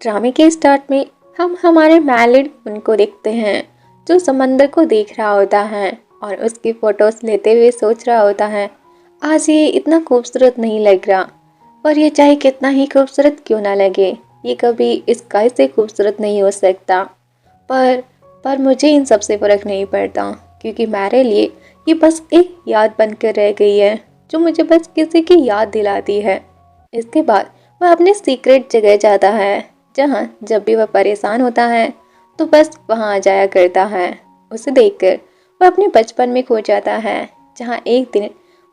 ड्रामे के स्टार्ट में हम हमारे मैरिड उनको देखते हैं जो समंदर को देख रहा होता है और उसकी फोटोज लेते हुए सोच रहा होता है, आज ये इतना खूबसूरत नहीं लग रहा, पर ये चाहे कितना ही खूबसूरत क्यों ना लगे, ये कभी इस स्काई से खूबसूरत नहीं हो सकता। पर पर मुझे इन सब से फ़र्क नहीं पड़ता, क्योंकि मेरे लिए ये बस एक याद बनकर रह गई है जो मुझे बस किसी की याद दिलाती है। इसके बाद वह अपने सीक्रेट जगह जाता है जहाँ जब भी वह परेशान होता है तो बस वहाँ आ जाया करता है। उसे देखकर वह अपने बचपन में खो जाता है जहाँ एक दिन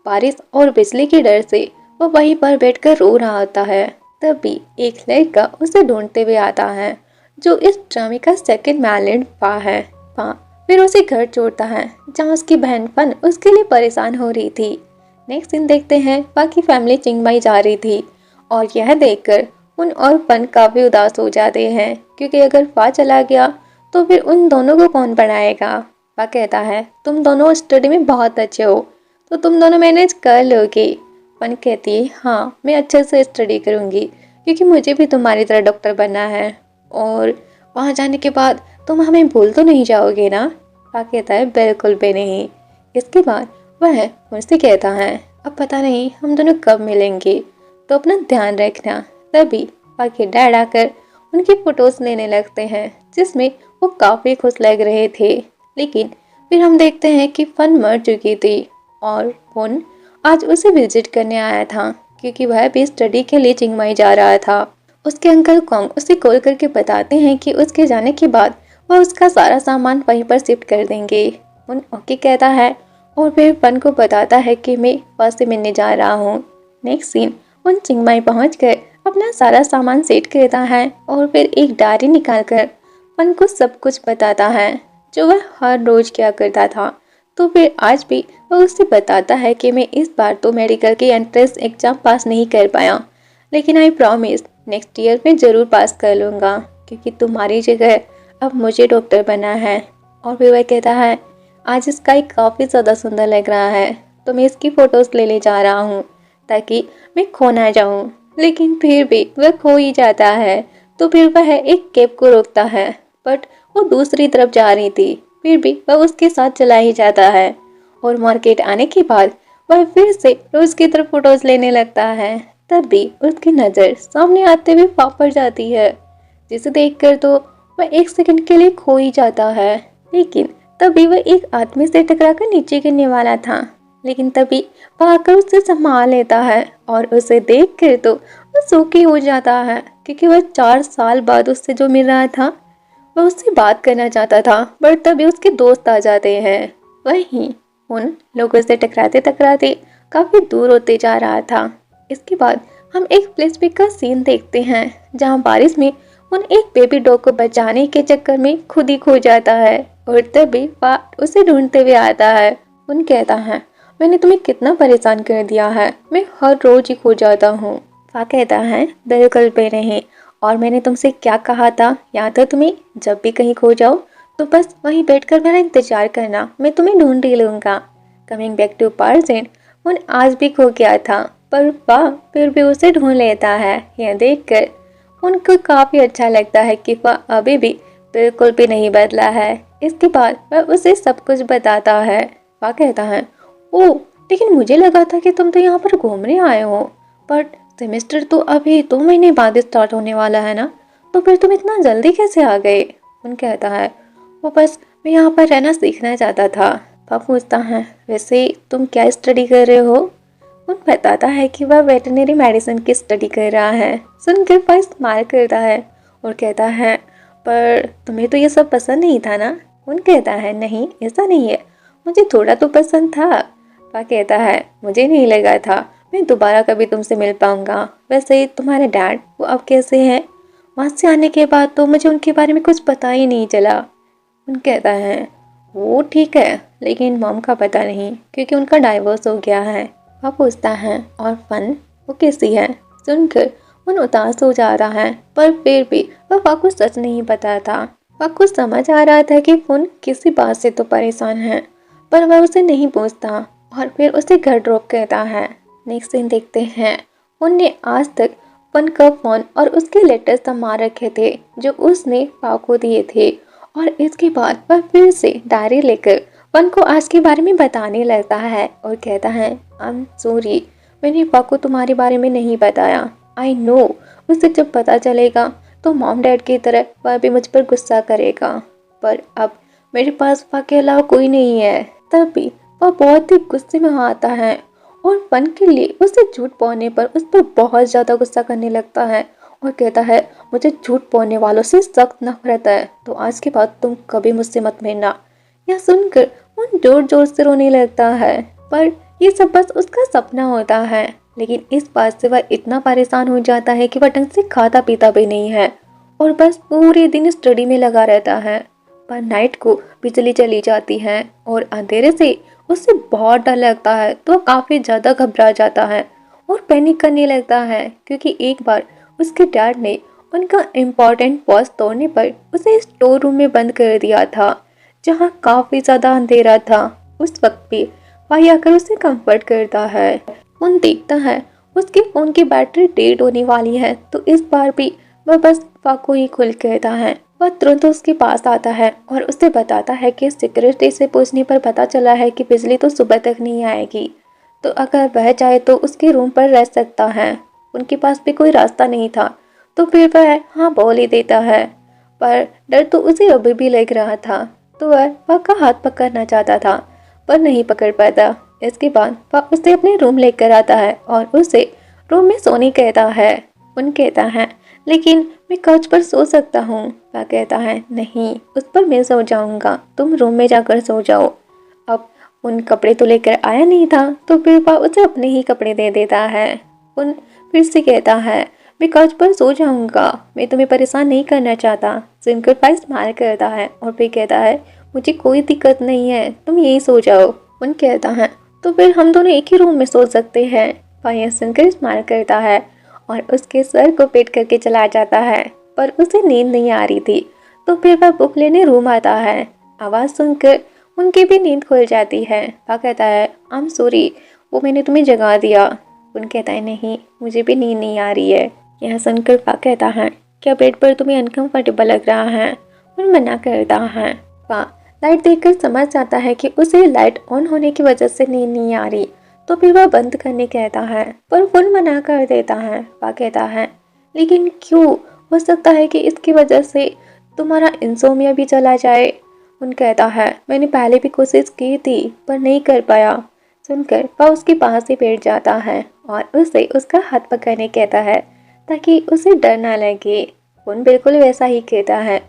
बारिश और बिजली के डर से वह वहीं पर बैठकर रो रहा होता है। तभी एक लड़का उसे ढूंढते हुए आता है जो इस ड्रामे का सेकंड मैलेंट पा है। पा फिर उसे घर छोड़ता है जहाँ उसकी बहन फन उसके लिए परेशान हो रही थी। नेक्स्ट सीन देखते हैं, बाकी फैमिली चिंगमाई जा रही थी और यह देखकर उन और फन काफ़ी उदास हो जाते हैं, क्योंकि अगर फा चला गया तो फिर उन दोनों को कौन पढ़ाएगा। फा कहता है तुम दोनों स्टडी में बहुत अच्छे हो तो तुम दोनों मैनेज कर लोगे। फन कहती है हाँ मैं अच्छे से स्टडी करूँगी क्योंकि मुझे भी तुम्हारी तरह डॉक्टर बनना है, और वहाँ जाने के बाद तुम हमें भूल तो नहीं जाओगे ना। फा कहता है बिल्कुल भी नहीं। इसके बाद वह मुझसे कहता है अब पता नहीं हम दोनों कब मिलेंगे, तो अपना ध्यान रखना। तभी बाकी डैड आकर उनकी फोटोज लेने लगते हैं जिसमें वो काफ़ी खुश लग रहे थे। लेकिन फिर हम देखते हैं कि फन मर चुकी थी और फन आज उसे विजिट करने आया था क्योंकि वह भी स्टडी के लिए चिंगमाई जा रहा था। उसके अंकल कॉन्ग उसे कॉल करके बताते हैं कि उसके जाने के बाद वह उसका सारा सामान वहीं पर शिफ्ट कर देंगे। फन ओके कहता है और फिर फन को बताता है कि मैं फर्स्ट से मिलने जा रहा हूँ। नेक्स्ट सीन, उन चिंगमाई पहुंचकर अपना सारा सामान सेट करता है और फिर एक डायरी निकालकर फन को सब कुछ बताता है जो वह हर रोज किया करता था। तो फिर आज भी वह उससे बताता है कि मैं इस बार तो मेडिकल के एंट्रेंस एग्जाम पास नहीं कर पाया, लेकिन आई प्रॉमिस नेक्स्ट ईयर में ज़रूर पास कर लूँगा क्योंकि तुम्हारी जगह अब मुझे डॉक्टर बनना है। और फिर वह कहता है आज स्काई काफ़ी ज़्यादा सुंदर लग रहा है तो मैं इसकी फ़ोटोज़ लेने जा रहा हूँ ताकि मैं खो ना जाऊँ। लेकिन फिर भी वह खो ही जाता है। तो फिर वह एक कैब को रोकता है बट वो दूसरी तरफ जा रही थी, फिर भी वह उसके साथ चला ही जाता है। और मार्केट आने के बाद वह फिर से रोज की तरफ फोटोज लेने लगता है। तब भी उसकी नज़र सामने आते हुए वापस जाती है जिसे देखकर तो वह एक सेकंड के लिए खो ही जाता है। लेकिन तभी वह एक आदमी से टकराकर नीचे गिरने वाला था, लेकिन तभी वह आकर उसे संभाल लेता है और उसे देखकर तो वह शौकी हो जाता है क्योंकि वह 4 साल बाद उससे जो मिल रहा था वह उससे बात करना चाहता था, बट तभी उसके दोस्त आ जाते हैं। वहीं उन लोगों से टकराते टकराते काफी दूर होते जा रहा था। इसके बाद हम एक फ्लैशबैक का सीन देखते हैं जहां बारिश में उन एक बेबी डॉग को बचाने के चक्कर में खुद ही खो जाता है और तभी वह उसे ढूंढते हुए आता है। उन कहता है मैंने तुम्हें कितना परेशान कर दिया है, मैं हर रोज ही खो जाता हूँ। फा कहता है बिल्कुल भी नहीं, और मैंने तुमसे क्या कहा था याद है तुम्हें, जब भी कहीं खो जाओ तो बस वहीं बैठकर मेरा इंतजार करना, मैं तुम्हें ढूंढ ही लूँगा। कमिंग बैक टू प्रेजेंट, उन आज भी खो गया था पर फा फिर भी उसे ढूंढ लेता है। यह देखकर उनको काफ़ी अच्छा लगता है कि फा अभी भी बिल्कुल भी नहीं बदला है। इसके बाद वह उसे सब कुछ बताता है। फा कहता है ओह लेकिन मुझे लगा था कि तुम तो यहाँ पर घूमने आए हो, बट सेमेस्टर तो अभी 2 महीने बाद स्टार्ट होने वाला है ना, तो फिर तुम इतना जल्दी कैसे आ गए। उन कहता है वो बस मैं यहाँ पर रहना सीखना चाहता था। पापा पूछता है वैसे तुम क्या स्टडी कर रहे हो। उन बताता है कि वह वेटरनरी मेडिसिन की स्टडी कर रहा है। सुनकर पापा स्माइल करता है और कहता है पर तुम्हें तो ये सब पसंद नहीं था ना। उन कहता है नहीं ऐसा नहीं है, मुझे थोड़ा तो पसंद था। पापा कहता है मुझे नहीं लगा था मैं दोबारा कभी तुमसे मिल पाऊंगा। वैसे तुम्हारे डैड वो अब कैसे हैं, वहाँ से आने के बाद तो मुझे उनके बारे में कुछ पता ही नहीं चला। उन कहता है वो ठीक है लेकिन मॉम का पता नहीं क्योंकि उनका डाइवोर्स हो गया है। वह पूछता है और फन वो कैसी है। सुनकर उन उदास हो जा रहा है पर फिर भी वह को सच नहीं पता था। वह को समझ आ रहा था कि फन किसी बात से तो परेशान है पर वह उसे नहीं पूछता और फिर उसे घर ड्रॉप करता है। नेक्स्ट सीन देखते हैं उनने आज तक फन का फोन और उसके लेटर्स थमा रखे थे जो उसने पा को दिए थे। और इसके बाद वह फिर से डायरी लेकर फन को आज के बारे में बताने लगता है और कहता है, आई एम सॉरी, मैंने पा को तुम्हारे बारे में नहीं बताया। आई नो, उसे जब पता चलेगा तो मॉम डैड की तरह वह भी मुझ पर गुस्सा करेगा, पर अब मेरे पास पा के अलावा कोई नहीं है। तभी वह बहुत ही गुस्से में आता है और फन के लिए उसे झूठ बोलने पर उस पर बहुत ज्यादा गुस्सा करने लगता है और कहता है, मुझे झूठ बोलने वालों से सख्त नफरत है, तो आज के बाद तुम कभी मुझसे मत मिलना। यह सुनकर फन जोर जोर से रोने लगता है, पर ये सब बस उसका सपना होता है। लेकिन इस बात से वह इतना परेशान हो जाता है कि वह ढंग से खाता पीता भी नहीं है और बस पूरे दिन स्टडी में लगा रहता है। पर नाइट को बिजली चली जाती है और अंधेरे से उसे बहुत डर लगता है, तो काफी ज्यादा घबरा जाता है और पैनिक करने लगता है, क्योंकि एक बार उसके डैड ने उनका इम्पोर्टेंट पॉज तोड़ने पर उसे स्टोर रूम में बंद कर दिया था, जहाँ काफी ज्यादा अंधेरा था। उस वक्त भी भाई आकर उसे कंफर्ट करता है। उन देखता है उसके फोन की बैटरी डेड होने वाली है, तो इस बार भी वह बस फाको ही खुल कहता है। वह तुरंत उसके पास आता है और उसे बताता है कि सिक्योरिटी से पूछने पर पता चला है कि बिजली तो सुबह तक नहीं आएगी, तो अगर वह चाहे तो उसके रूम पर रह सकता है। उनके पास भी कोई रास्ता नहीं था, तो फिर वह हाँ बोल ही देता है, पर डर तो उसे अभी भी लग रहा था, तो वह का हाथ पकड़ना चाहता था पर नहीं पकड़ पाता। इसके बाद वह उसे अपने रूम लेकर आता है और उसे रूम में सोने कहता है। उन कहता है, लेकिन मैं काउच पर सो सकता हूँ। वह कहता है, नहीं, उस पर मैं सो जाऊंगा, तुम रूम में जाकर सो जाओ। अब उन कपड़े तो लेकर आया नहीं था, तो फिर वह उसे अपने ही कपड़े दे देता है। उन फिर से कहता है, मैं काउच पर सो जाऊंगा, मैं तुम्हें परेशान नहीं करना चाहता। सुनकर वह स्माइल करता है और फिर कहता है, मुझे कोई दिक्कत नहीं है, तुम यही सो जाओ। उन कहता है, तो फिर हम दोनों एक ही रूम में सो सकते हैं। वह यह सुनकर स्माइल करता है और उसके सर को पेट करके चला जाता है, पर उसे नींद नहीं आ रही थी, तो फिर वह बुक लेने रूम आता है। आवाज़ सुनकर उनकी भी नींद खुल जाती है। वह कहता है, आई एम सॉरी, वो मैंने तुम्हें जगा दिया। उन कहता है, नहीं, मुझे भी नींद नहीं आ रही है। यह सुनकर वह कहता है, क्या बेड पर तुम्हें अनकंफर्टेबल लग रहा है? उन मना करता है। वह लाइट देखकर समझ जाता है कि उसे लाइट ऑन होने की वजह से नींद नहीं आ रही, तो फिर वह बंद करने कहता है, पर फुन मना कर देता है। वह कहता है, लेकिन क्यों? हो सकता है कि इसकी वजह से तुम्हारा इंसोमिया भी चला जाए। उन कहता है, मैंने पहले भी कोशिश की थी पर नहीं कर पाया। सुनकर वह उसके पास ही बैठ जाता है और उसे उसका हाथ पकड़ने कहता है ताकि उसे डर ना लगे। फुन बिल्कुल वैसा ही कहता है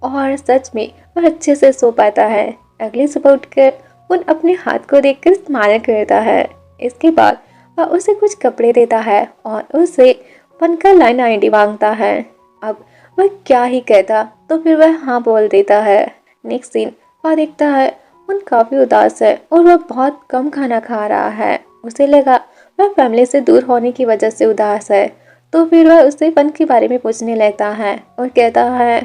और सच में वह अच्छे से सो पाता है। अगली सुबह उठकर उन अपने हाथ को देखकर स्माइल करता है। इसके बाद वह उसे कुछ कपड़े देता है और उसे फन का लाइन आईडी मांगता है। अब वह क्या ही कहता, तो फिर वह हाँ बोल देता है। नेक्स्ट सीन वह देखता है उन काफी उदास है और वह बहुत कम खाना खा रहा है। उसे लगा वह फैमिली से दूर होने की वजह से उदास है, तो फिर वह उससे फन के बारे में पूछने लगता है और कहता है,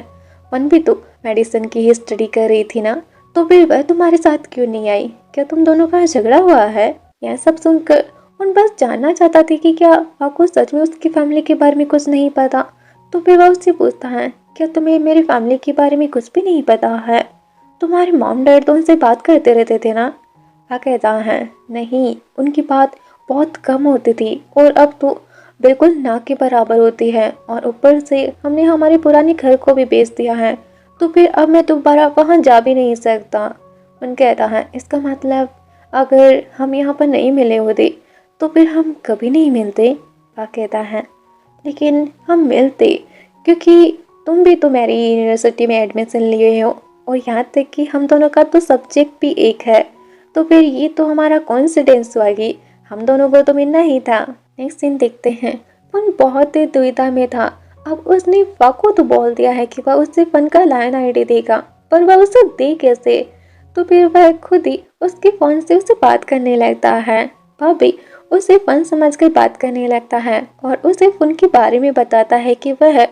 फन भी तो मेडिसिन की ही स्टडी कर रही थी ना, तो फिर वह तुम्हारे साथ क्यों नहीं आई? क्या तुम दोनों का झगड़ा हुआ है? यह सब सुनकर उन बस जानना चाहता थी कि क्या आपको सच में उसकी फैमिली के बारे में कुछ नहीं पता। तो फिर वह उससे पूछता है, क्या तुम्हें मेरी फैमिली के बारे में कुछ भी नहीं पता है? तुम्हारे मॉम डैड तो उनसे बात करते रहते थे ना? वह कहता है, नहीं, उनकी बात बहुत कम होती थी और अब तो बिल्कुल ना के बराबर होती है, और ऊपर से हमने हमारे पुराने घर को भी बेच दिया है, तो फिर अब मैं दोबारा वहाँ जा भी नहीं सकता। उन कहता है, इसका मतलब अगर हम यहाँ पर नहीं मिले होते तो फिर हम कभी नहीं मिलते। वह कहता है, लेकिन हम मिलते, क्योंकि तुम भी तो मेरी यूनिवर्सिटी में एडमिशन लिए हो और यहाँ तक कि हम दोनों का तो सब्जेक्ट भी एक है, तो फिर ये तो हमारा कॉन्सिडेंस हुआ कि हम दोनों को तो मिलना ही था। नेक्स्ट सीन देखते हैं। फन बहुत ही दुविधा में था। अब उसने फा को तो बोल दिया है कि वह उससे फन का लाइन आईडी देगा, पर वह उसे दे कैसे? तो फिर वह खुद ही उसके फोन से उसे बात करने लगता है। वह भी उसे फन समझकर बात करने लगता है और उसे फन के बारे में बताता है कि वह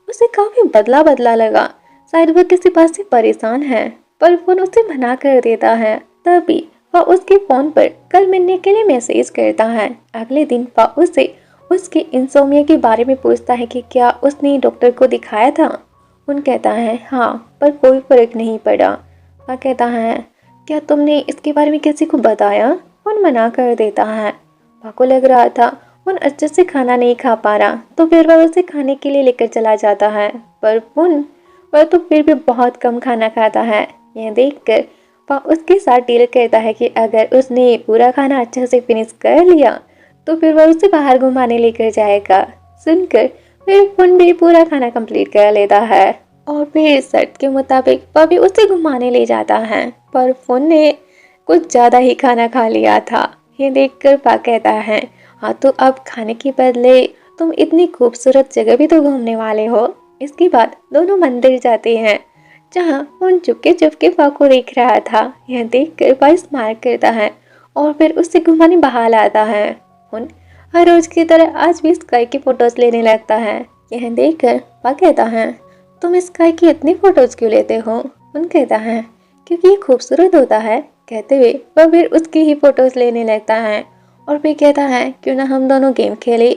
उसे काफी बदला बदला लगा, शायद वह किसी बात से परेशान है, पर फन उसे मना कर देता है। तभी वह उसके फोन पर कल मिलने के लिए मैसेज करता है। अगले दिन वह उसे उसके इंसोमिया के बारे में पूछता है कि क्या उसने डॉक्टर को दिखाया था। उन कहता है हाँ, पर कोई फर्क नहीं पड़ा। वह कहता है क्या तुमने इसके बारे में किसी को बताया। उन मना कर देता है। वह को लग रहा था उन अच्छे से खाना नहीं खा पा रहा, तो फिर वह उसे खाने के लिए लेकर चला जाता है। पर वह तो फिर भी बहुत कम खाना खाता है। यह देखकर वह उसके साथ डील करता है कि अगर उसने पूरा खाना अच्छे से फिनिश कर लिया तो फिर वह उसे बाहर घुमाने लेकर जाएगा। सुनकर फिर पुन भी पूरा खाना कंप्लीट कर लेता है और फिर शर्त के मुताबिक वह भी उसे घुमाने ले जाता है। पर पुन ने कुछ ज्यादा ही खाना खा लिया था। ये देखकर पा कहता है हाँ, तो अब खाने के बदले तुम इतनी खूबसूरत जगह भी तो घूमने वाले हो। इसके बाद दोनों मंदिर जाते हैं जहाँ उन चुपके चुपके पा को देख रहा था। यह देखकर पा स्माइल करता है और फिर उससे घुमाने बाहर लाता है। उन हर रोज की तरह आज भी स्काई की फोटोज लेने लगता है। यह देखकर पा कहता है तुम स्काई की इतनी फोटोज क्यों लेते हो। उन कहता है क्योंकि ये खूबसूरत होता है। कहते हुए वह फिर उसकी ही फोटोज लेने लगता है और फिर कहता है क्यों ना हम दोनों गेम खेले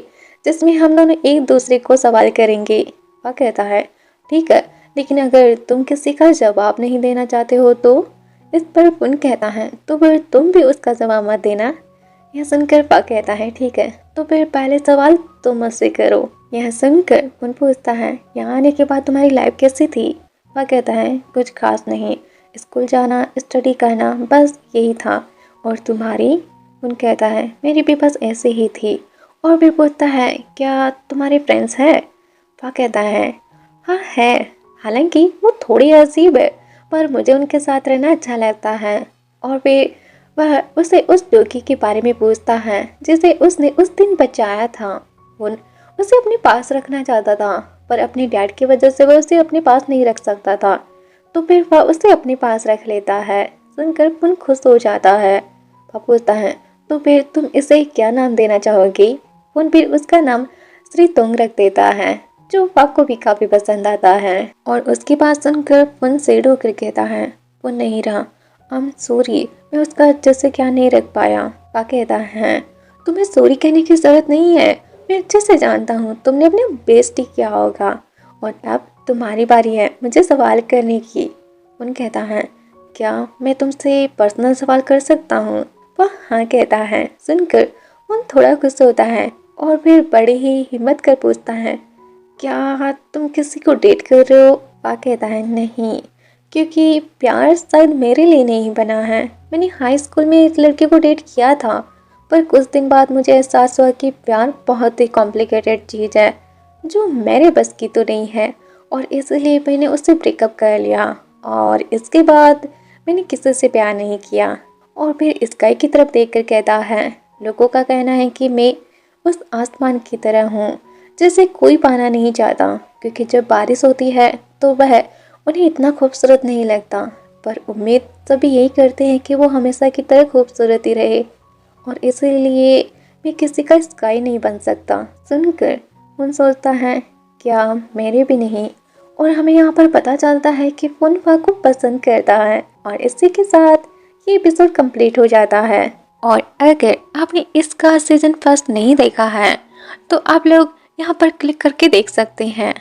जिसमें हम दोनों एक दूसरे को सवाल करेंगे। वह कहता है ठीक है, लेकिन अगर तुम किसी का जवाब नहीं देना चाहते हो तो। इस पर पुन कहता है तो फिर तुम भी उसका जवाब मत देना। यह सुनकर पा कहता है ठीक है, तो फिर पहले सवाल तुम मुझसे करो। यह सुनकर पुन पूछता है यहाँ आने के बाद तुम्हारी लाइफ कैसी थी। वह कहता है कुछ खास नहीं, स्कूल जाना, स्टडी करना, बस यही था। और तुम्हारी। पुन कहता है मेरी भी बस ऐसे ही थी। और भी पूछता है क्या तुम्हारे फ्रेंड्स हैं। वह कहता है हाँ है, हालांकि वो थोड़ी अजीब है पर मुझे उनके साथ रहना अच्छा लगता है। और फिर वह उसे उस डॉगी के बारे में पूछता है जिसे उसने उस दिन बचाया था। उन उसे अपने पास रखना चाहता था पर अपने डैड की वजह से वह उसे अपने पास नहीं रख सकता था, तो फिर वह उसे अपने पास रख लेता है। सुनकर पुन खुश हो जाता है। वह पूछता है तो फिर तुम इसे क्या नाम देना चाहोगी। पुन फिर उसका नाम श्री तोंग रख देता है जो पा को भी काफी पसंद आता है। और उसकी बात सुनकर पुन से होकर कहता है पुन नहीं रहा, I'm सॉरी, मैं उसका अच्छे से क्या नहीं रख पाया। पा कहता है तुम्हें सॉरी कहने की जरूरत नहीं है, मैं अच्छे से जानता हूँ तुमने अपने बेस्ट ही किया होगा और अब तुम्हारी बारी है मुझे सवाल करने की। पुन कहता है क्या मैं तुमसे पर्सनल सवाल कर सकता हूँ। वह हाँ कहता है। सुनकर पुन थोड़ा खुश होता है और फिर बड़ी ही हिम्मत कर पूछता है क्या तुम किसी को डेट कर रहे हो। पा कहता है नहीं, क्योंकि प्यार शायद मेरे लिए नहीं बना है। मैंने हाई स्कूल में एक लड़के को डेट किया था पर कुछ दिन बाद मुझे एहसास हुआ कि प्यार बहुत ही कॉम्प्लिकेटेड चीज़ है जो मेरे बस की तो नहीं है और इसलिए मैंने उससे ब्रेकअप कर लिया और इसके बाद मैंने किसी से प्यार नहीं किया। और फिर स्काई की तरफ देखकर कहता है लोगों का कहना है कि मैं उस आसमान की तरह हूँ जिसे कोई पाना नहीं चाहता, क्योंकि जब बारिश होती है तो वह उन्हें इतना खूबसूरत नहीं लगता, पर उम्मीद सभी यही करते हैं कि वो हमेशा की तरह खूबसूरत ही रहे और इसीलिए मैं किसी का स्काई नहीं बन सकता। सुनकर पुन सोचता है क्या मेरे भी नहीं। और हमें यहाँ पर पता चलता है कि पुन फा को पसंद करता है और इसी के साथ ये एपिसोड कंप्लीट हो जाता है। और अगर आपने इसका सीजन फर्स्ट नहीं देखा है तो आप लोग यहाँ पर क्लिक करके देख सकते हैं।